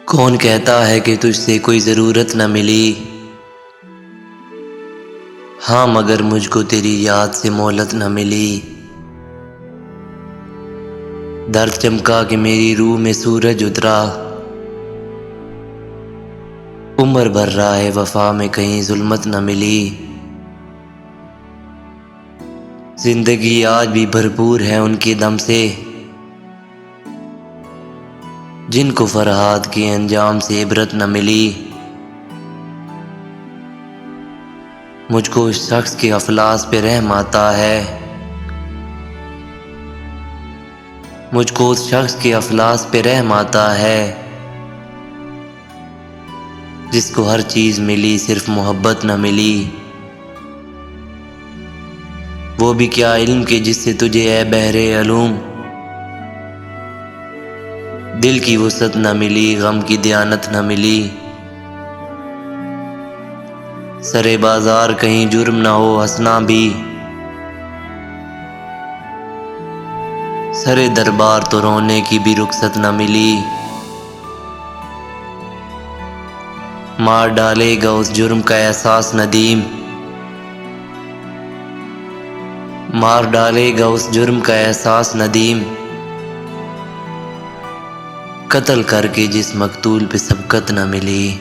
کون کہتا ہے کہ تجھ سے کوئی ضرورت نہ ملی؟ ہاں مگر مجھ کو تیری یاد سے مہلت نہ ملی۔ درد چمکا کہ میری روح میں سورج اترا، عمر بھر راہ وفا میں کہیں ظلمت نہ ملی۔ زندگی آج بھی بھرپور ہے ان کے دم سے، جن کو فرہاد کے انجام سے عبرت نہ ملی۔ مجھ کو اس شخص کے افلاس پہ رحم آتا ہے، مجھ کو اس شخص کے افلاس پہ رحم آتا ہے، جس کو ہر چیز ملی صرف محبت نہ ملی۔ وہ بھی کیا علم کہ جس سے تجھے اے بحر علوم، دل کی وسعت نہ ملی، غم کی دیانت نہ ملی۔ سرے بازار کہیں جرم نہ ہو ہنسنا بھی، سرے دربار تو رونے کی بھی رخصت نہ ملی۔ مار ڈالے گا اس جرم کا احساس ندیم، مار ڈالے گا اس جرم کا احساس ندیم۔ قتل کر کے جس مقتول پہ سبقت نہ ملی۔